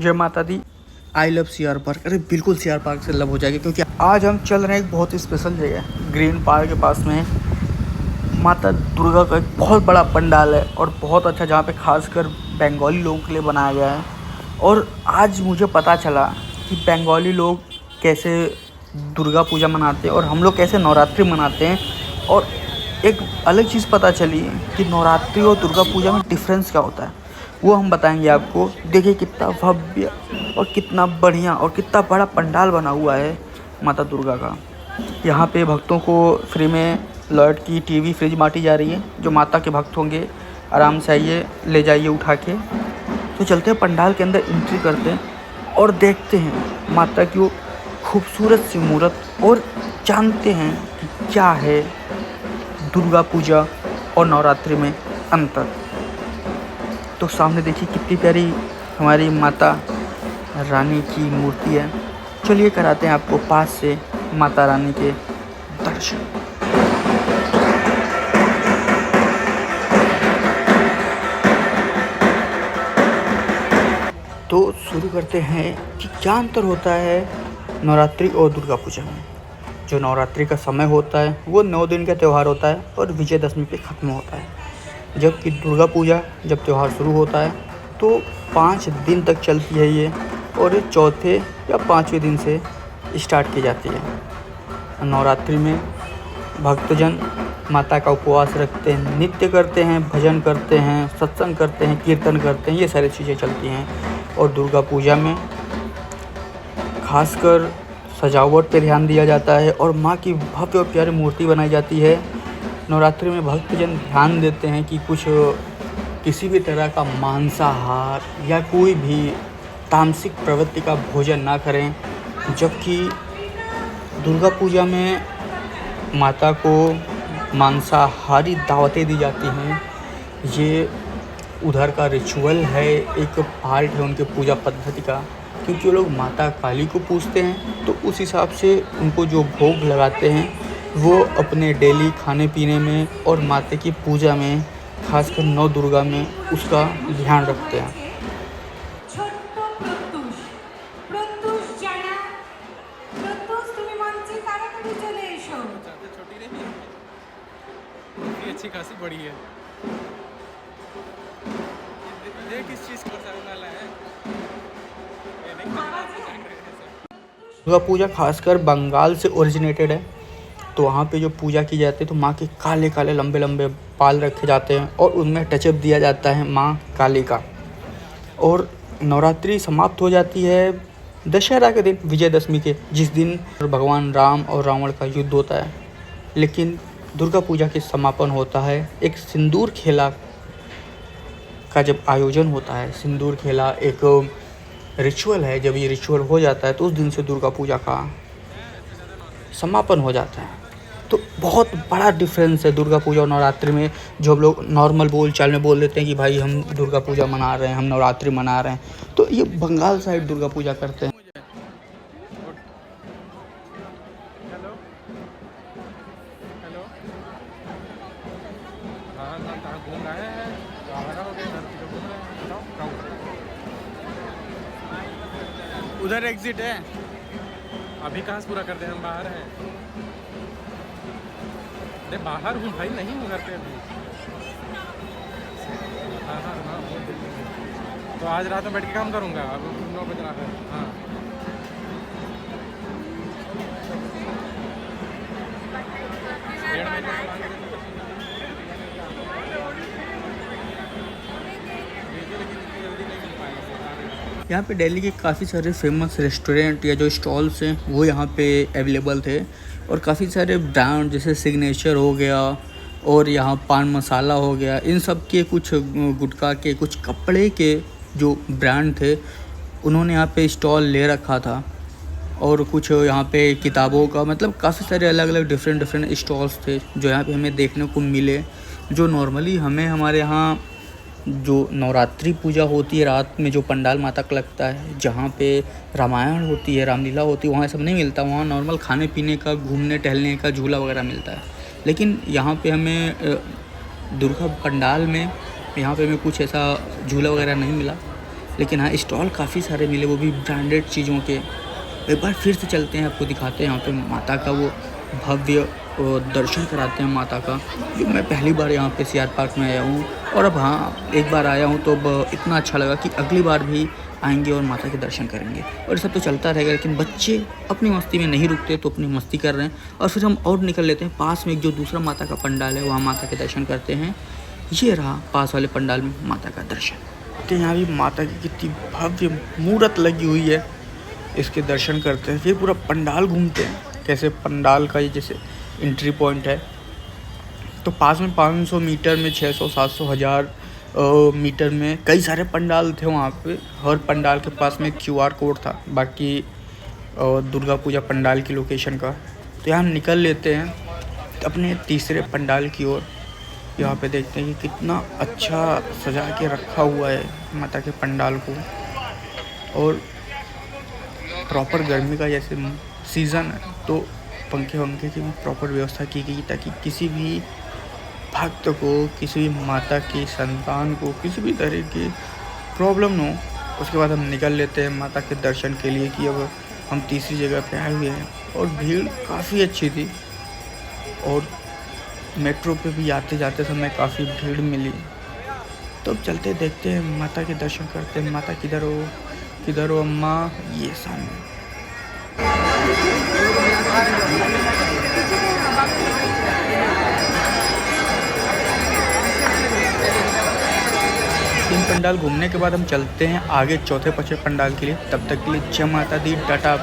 जय माता दी। I love C R park. अरे बिल्कुल सी आर पार्क से लव हो जाएगी, क्योंकि आज हम चल रहे हैं एक बहुत ही स्पेशल जगह। ग्रीन पार्क के पास में माता दुर्गा का एक बहुत बड़ा पंडाल है और बहुत अच्छा, जहाँ पे खासकर बंगाली लोगों के लिए बनाया गया है। और आज मुझे पता चला कि बंगाली लोग कैसे दुर्गा पूजा मनाते हैं और हम लोग कैसे नवरात्रि मनाते हैं। और एक अलग चीज़ पता चली कि नवरात्रि और दुर्गा पूजा में डिफरेंस क्या होता है, वो हम बताएंगे आपको। देखिए कितना भव्य और कितना बढ़िया और कितना बड़ा पंडाल बना हुआ है माता दुर्गा का। यहाँ पे भक्तों को फ्री में लॉयड की टीवी फ्रिज बांटी जा रही है। जो माता के भक्त होंगे आराम से आइए, ले जाइए उठा के। तो चलते हैं पंडाल के अंदर, एंट्री करते हैं और देखते हैं माता की वो खूबसूरत सी मूर्त और जानते हैं कि क्या है दुर्गा पूजा और नवरात्रि में अंतर। तो सामने देखिए कितनी प्यारी हमारी माता रानी की मूर्ति है। चलिए कराते हैं आपको पास से माता रानी के दर्शन। तो शुरू करते हैं कि क्या अंतर होता है नवरात्रि और दुर्गा पूजा में। जो नवरात्रि का समय होता है वो 9 दिन का त्यौहार होता है और विजयदशमी पे ख़त्म होता है। जबकि दुर्गा पूजा जब त्यौहार शुरू होता है तो 5 दिन तक चलती है ये, और ये चौथे या 5वें दिन से स्टार्ट की जाती है। नवरात्रि में भक्तजन माता का उपवास रखते हैं, नृत्य करते हैं, भजन करते हैं, सत्संग करते हैं, कीर्तन करते हैं, ये सारी चीज़ें चलती हैं। और दुर्गा पूजा में खासकर सजावट पे ध्यान दिया जाता है और माँ की भव्य और प्यारी मूर्ति बनाई जाती है। नवरात्रि में भक्तजन ध्यान देते हैं कि कुछ किसी भी तरह का मांसाहार या कोई भी तामसिक प्रवृत्ति का भोजन ना करें। जबकि दुर्गा पूजा में माता को मांसाहारी दावतें दी जाती हैं। ये उधर का रिचुअल है, एक पार्ट है उनके पूजा पद्धति का, क्योंकि वो लोग माता काली को पूजते हैं। तो उस हिसाब से उनको जो भोग लगाते हैं वो अपने डेली खाने पीने में और माता की पूजा में, खासकर नौ दुर्गा में, उसका ध्यान रखते हैं। अच्छी खासी बड़ी है। देख किस चीज़ को वाला है। दुर्गा पूजा खासकर बंगाल से ओरिजिनेटेड है। तो वहाँ पे जो पूजा की जाती है तो माँ के काले काले लंबे लंबे बाल रखे जाते हैं और उनमें टचअप दिया जाता है माँ काली का। और नवरात्रि समाप्त हो जाती है दशहरा के दिन, विजयदशमी के, जिस दिन भगवान राम और रावण का युद्ध होता है। लेकिन दुर्गा पूजा के समापन होता है एक सिंदूर खेला का जब आयोजन होता है। सिंदूर खेला एक रिचुअल है। जब ये रिचुअल हो जाता है तो उस दिन से दुर्गा पूजा का समापन हो जाता है। तो बहुत बड़ा डिफरेंस है दुर्गा पूजा और नवरात्रि में। जो हम लोग नॉर्मल बोल चाल में बोल देते हैं कि भाई हम दुर्गा पूजा मना रहे हैं, हम नवरात्रि मना रहे हैं, तो ये बंगाल साइड दुर्गा पूजा करते हैं। हेलो, हाँ कहाँ घूम रहे हैं? आवारा हो गए, घर की घूम रहे हैं। बताओ कहाँ उधर एग्जिट है। अभी कहाँ से पूरा कर दें, हम बाहर हैं। अरे बाहर हूँ भाई, नहीं हूँ घर पे अभी। हाँ हाँ हाँ, तो आज रात में बैठ के काम करूँगा। अब 9 बज रहा है। हाँ यहाँ पे दिल्ली के काफ़ी सारे फेमस रेस्टोरेंट या जो स्टॉल्स हैं वो यहाँ पे अवेलेबल थे। और काफ़ी सारे ब्रांड जैसे सिग्नेचर हो गया और यहाँ पान मसाला हो गया, इन सब के कुछ गुटखा के, कुछ कपड़े के जो ब्रांड थे उन्होंने यहाँ पे स्टॉल ले रखा था। और कुछ यहाँ पे किताबों का, मतलब काफ़ी सारे अलग अलग डिफरेंट स्टॉल्स थे जो यहाँ पे हमें देखने को मिले। जो नॉर्मली हमें हमारे यहाँ जो नवरात्रि पूजा होती है रात में जो पंडाल माता का लगता है, जहाँ पे रामायण होती है, रामलीला होती है, वहाँ सब नहीं मिलता। वहाँ नॉर्मल खाने पीने का, घूमने टहलने का, झूला वगैरह मिलता है। लेकिन यहाँ पे हमें दुर्गा पंडाल में यहाँ पे हमें कुछ ऐसा झूला वगैरह नहीं मिला। लेकिन हाँ स्टॉल काफ़ी सारे मिले, वो भी ब्रांडेड चीज़ों के। एक बार फिर से चलते हैं, आपको दिखाते हैं यहाँ पे माता का वो भव्य दर्शन कराते हैं माता का, जो मैं पहली बार यहाँ पे सीआर पार्क में आया हूँ। और अब हाँ एक बार आया हूँ तो अब इतना अच्छा लगा कि अगली बार भी आएंगे और माता के दर्शन करेंगे। और सब तो चलता रहेगा, लेकिन बच्चे अपनी मस्ती में नहीं रुकते, तो अपनी मस्ती कर रहे हैं। और फिर हम और निकल लेते हैं, पास में एक जो दूसरा माता का पंडाल है वहाँ माता के दर्शन करते हैं। ये रहा पास वाले पंडाल में माता का दर्शन। तो यहाँ भी माता की कितनी भव्य मूर्त लगी हुई है, इसके दर्शन करते हैं। फिर पूरा पंडाल घूमते हैं, कैसे पंडाल का ये जैसे एंट्री पॉइंट है, तो पास में 500 मीटर में 600 700 1000 मीटर में कई सारे पंडाल थे वहाँ पे। हर पंडाल के पास में QR कोड था, बाकी दुर्गा पूजा पंडाल की लोकेशन का। तो यहाँ हम निकल लेते हैं अपने तीसरे पंडाल की ओर। यहाँ पे देखते हैं कि कितना अच्छा सजा के रखा हुआ है माता के पंडाल को, और प्रॉपर गर्मी का जैसे सीज़न है तो पंखे वंखे की भी प्रॉपर व्यवस्था की गई, ताकि किसी भी भक्त को, किसी भी माता की संतान को किसी भी तरह की प्रॉब्लम न हो। उसके बाद हम निकल लेते हैं माता के दर्शन के लिए, कि अब हम तीसरी जगह पे आए हुए हैं। और भीड़ काफ़ी अच्छी थी, और मेट्रो पे भी आते जाते समय काफ़ी भीड़ मिली। तो अब चलते देखते हैं, माता के दर्शन करते हैं। माता किधर हो अम्मा? ये सामने। तीन पंडाल घूमने के बाद हम चलते हैं आगे चौथे 5वें पंडाल के लिए। तब तक के लिए जय माता दी, टाटा।